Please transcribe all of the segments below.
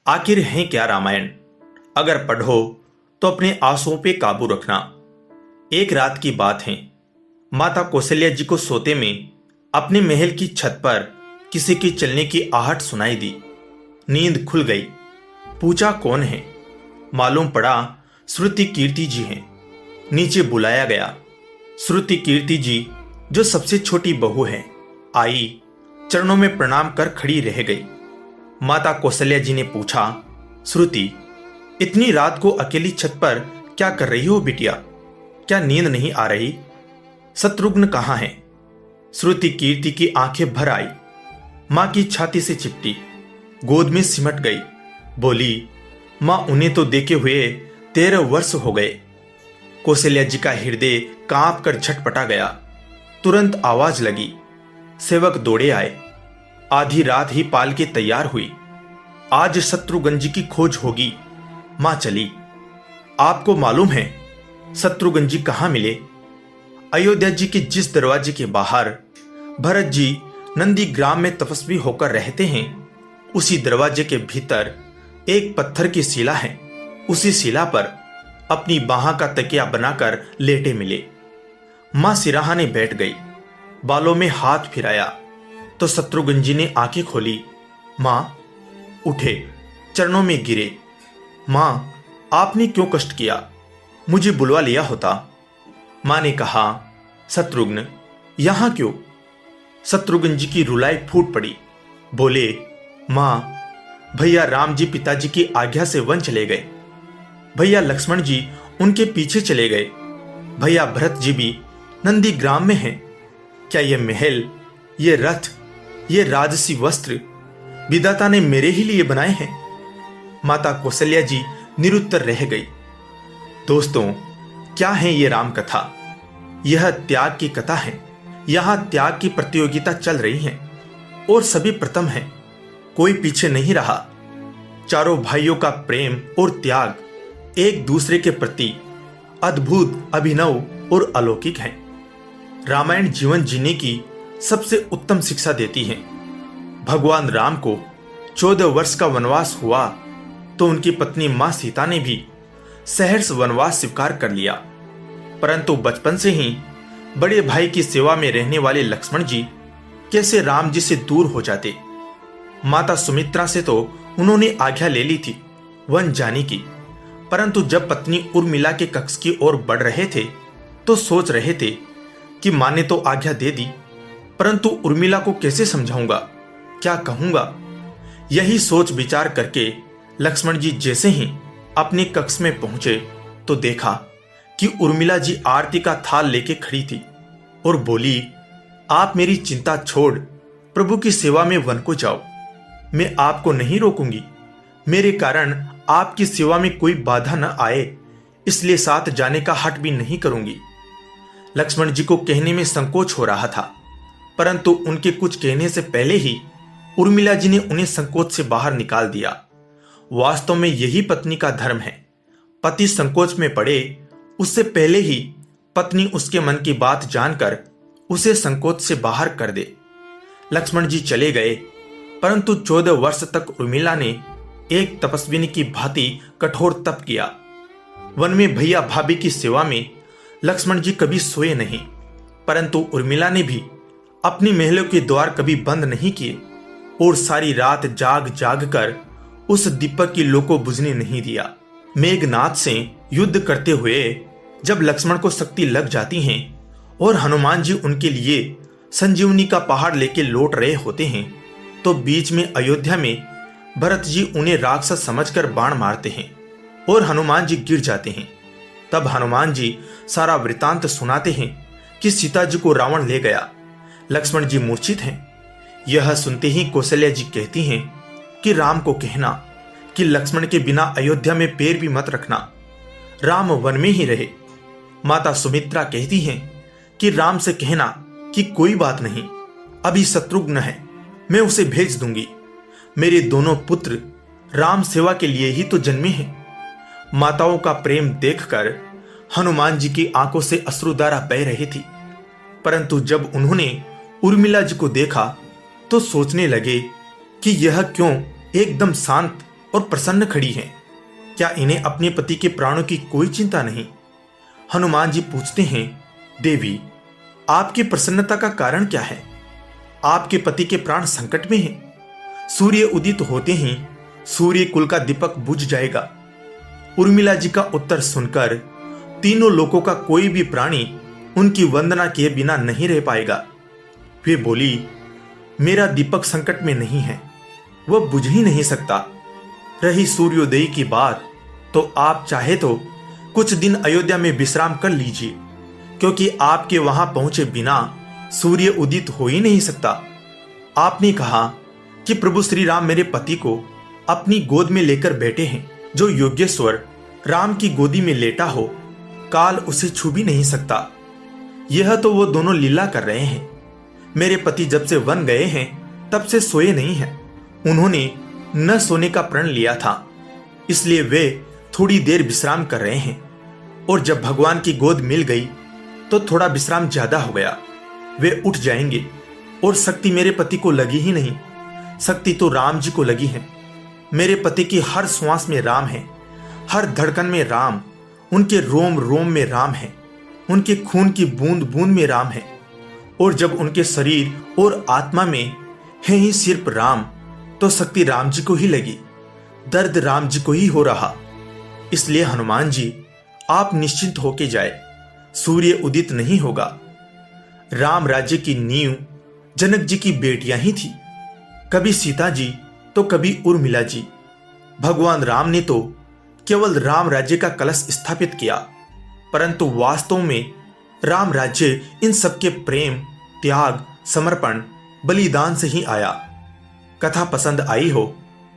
आखिर है क्या रामायण? अगर पढ़ो तो अपने आंसुओं पे काबू रखना। एक रात की बात है। माता कौशल्या जी को सोते में अपने महल की छत पर किसी के चलने की आहट सुनाई दी। नींद खुल गई। पूछा कौन है? मालूम पड़ा श्रुति कीर्ति जी हैं। नीचे बुलाया गया। श्रुति कीर्ति जी जो सबसे छोटी बहू है आई, चरणों में प्रणाम कर खड़ी रह गई। माता कौशल्या जी ने पूछा, श्रुति, इतनी रात को अकेली छत पर क्या कर रही हो बिटिया? क्या नींद नहीं आ रही? शत्रुघ्न कहाँ है? श्रुति कीर्ति की आंखें भर आई। मां की छाती से चिपटी, गोद में सिमट गई। बोली, मां, उन्हें तो देखे हुए 13 वर्ष हो गए। कौशल्या जी का हृदय कांप कर छटपटा गया। तुरंत आवाज लगी। सेवक दौड़े आए। आधी रात ही पालकी तैयार हुई। आज शत्रुघ्न जी की खोज होगी। मां चली। आपको मालूम है शत्रुघ्न जी कहां मिले? अयोध्या जी के जिस दरवाजे के बाहर भरत जी नंदी ग्राम में तपस्वी होकर रहते हैं, उसी दरवाजे के भीतर एक पत्थर की शिला है। उसी शिला पर अपनी बाह का तकिया बनाकर लेटे मिले। मां सिराहाने बैठ गई। बालों में हाथ फिराया तो शत्रुघ्न जी ने आंखें खोली। मां उठे, चरणों में गिरे। मां, आपने क्यों कष्ट किया? मुझे बुलवा लिया होता। मां ने कहा, शत्रुघ्न यहां क्यों? शत्रुघ्न जी की रुलाई फूट पड़ी। बोले, मां, भैया राम जी पिताजी की आज्ञा से वन चले गए। भैया लक्ष्मण जी उनके पीछे चले गए। भैया भरत जी भी नंदी ग्राम में हैं। क्या ये महल, ये रथ, ये राजसी वस्त्र विधाता ने मेरे ही लिए बनाए हैं? माता कौशल्या जी निरुत्तर रह गई। दोस्तों, क्या है ये राम कथा? यह त्याग की कथा है। यहां त्याग की प्रतियोगिता चल रही है और सभी प्रथम है। कोई पीछे नहीं रहा। चारों भाइयों का प्रेम और त्याग एक दूसरे के प्रति अद्भुत, अभिनव और अलौकिक है। रामायण जीवन जीने की सबसे उत्तम शिक्षा देती है। भगवान राम को 14 वर्ष का वनवास हुआ तो उनकी पत्नी मां सीता ने भी सहर्ष वनवास स्वीकार कर लिया। परंतु बचपन से ही बड़े भाई की सेवा में रहने वाले लक्ष्मण जी कैसे राम जी से दूर हो जाते? माता सुमित्रा से तो उन्होंने आज्ञा ले ली थी वन जाने की, परंतु जब पत्नी उर्मिला के कक्ष की ओर बढ़ रहे थे तो सोच रहे थे कि मां ने तो आज्ञा दे दी, परंतु उर्मिला को कैसे समझाऊंगा, क्या कहूंगा? यही सोच विचार करके लक्ष्मण जी जैसे ही अपने कक्ष में पहुंचे तो देखा कि उर्मिला जी आरती का थाल लेके खड़ी थी और बोली, आप मेरी चिंता छोड़ प्रभु की सेवा में वन को जाओ। मैं आपको नहीं रोकूंगी। मेरे कारण आपकी सेवा में कोई बाधा न आए, इसलिए साथ जाने का हट भी नहीं करूंगी। लक्ष्मण जी को कहने में संकोच हो रहा था, परंतु उनके कुछ कहने से पहले ही उर्मिला जी ने उन्हें संकोच से बाहर निकाल दिया। वास्तव में यही पत्नी का धर्म है। पति संकोच में पड़े उससे पहले ही पत्नी उसके मन की बात जानकर उसे संकोच से बाहर कर दे। लक्ष्मण जी चले गए, परंतु 14 वर्ष तक उर्मिला ने एक तपस्विनी की भांति कठोर तप किया। वन में भैया भाभी की सेवा में लक्ष्मण जी कभी सोए नहीं, परंतु उर्मिला ने भी अपनी महलों के द्वार कभी बंद नहीं किए और सारी रात जाग जाग कर उस दीपक की लो को बुझने नहीं दिया। मेघनाथ से युद्ध करते हुए जब लक्ष्मण को शक्ति लग जाती है और हनुमान जी उनके लिए संजीवनी का पहाड़ लेके लौट रहे होते हैं, तो बीच में अयोध्या में भरत जी उन्हें राक्षस समझकर बाण मारते हैं और हनुमान जी गिर जाते हैं। तब हनुमान जी सारा वृतांत सुनाते हैं कि सीता जी को रावण ले गया। लक्ष्मण जी मूर्छित हैं। यह सुनते ही कौशल्या जी कहती हैं कि राम को कहना कि लक्ष्मण के बिना अयोध्या में पैर भी मत रखना, राम वन में ही रहे। माता सुमित्रा कहती हैं कि राम से कहना कि कोई बात नहीं, अभी शत्रुघ्न है, मैं उसे भेज दूंगी। मेरे दोनों पुत्र राम सेवा के लिए ही तो जन्मे हैं। माताओं का प्रेम देखकर हनुमान जी की आंखों से अश्रुधारा बह रही थी, परंतु जब उन्होंने उर्मिला जी को देखा तो सोचने लगे कि यह क्यों एकदम शांत और प्रसन्न खड़ी हैं। क्या इन्हें अपने पति के प्राणों की कोई चिंता नहीं? हनुमान जी पूछते हैं, देवी, आपकी प्रसन्नता का कारण क्या है? आपके पति के प्राण संकट में हैं। सूर्य उदित होते ही सूर्य कुल का दीपक बुझ जाएगा। उर्मिला जी का उत्तर सुनकर तीनों लोकों का कोई भी प्राणी उनकी वंदना किए बिना नहीं रह पाएगा। वे बोली, मेरा दीपक संकट में नहीं है, वह बुझ ही नहीं सकता। रही सूर्योदय की बात, तो आप चाहे तो कुछ दिन अयोध्या में विश्राम कर लीजिए, क्योंकि आपके वहां पहुंचे बिना सूर्य उदित हो ही नहीं सकता। आपने कहा कि प्रभु श्री राम मेरे पति को अपनी गोद में लेकर बैठे हैं। जो योगेश्वर राम की गोदी में लेटा हो, काल उसे छू भी नहीं सकता। यह तो वो दोनों लीला कर रहे हैं। मेरे पति जब से वन गए हैं तब से सोए नहीं हैं। उन्होंने न सोने का प्रण लिया था, इसलिए वे थोड़ी देर विश्राम कर रहे हैं। और जब भगवान की गोद मिल गई तो थोड़ा विश्राम ज्यादा हो गया। वे उठ जाएंगे। और शक्ति मेरे पति को लगी ही नहीं, शक्ति तो राम जी को लगी है। मेरे पति की हर श्वास में राम है, हर धड़कन में राम, उनके रोम रोम में राम है, उनके खून की बूंद बूंद में राम है। और जब उनके शरीर और आत्मा में है ही सिर्फ राम, तो शक्ति राम जी को ही लगी, दर्द राम जी को ही हो रहा। इसलिए हनुमान जी, आप निश्चिंत होके जाए, सूर्य उदित नहीं होगा। राम राज्य की नींव जनक जी की बेटियां ही थी, कभी सीता जी तो कभी उर्मिला जी। भगवान राम ने तो केवल राम राज्य का कलश स्थापित किया, परंतु वास्तव में राम राज्य इन सबके प्रेम, त्याग, समर्पण, बलिदान से ही आया। कथा पसंद आई हो,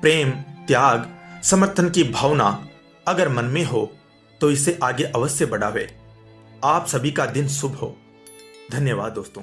प्रेम, त्याग, समर्थन की भावना अगर मन में हो तो इसे आगे अवश्य बढ़ावे। आप सभी का दिन शुभ हो। धन्यवाद दोस्तों।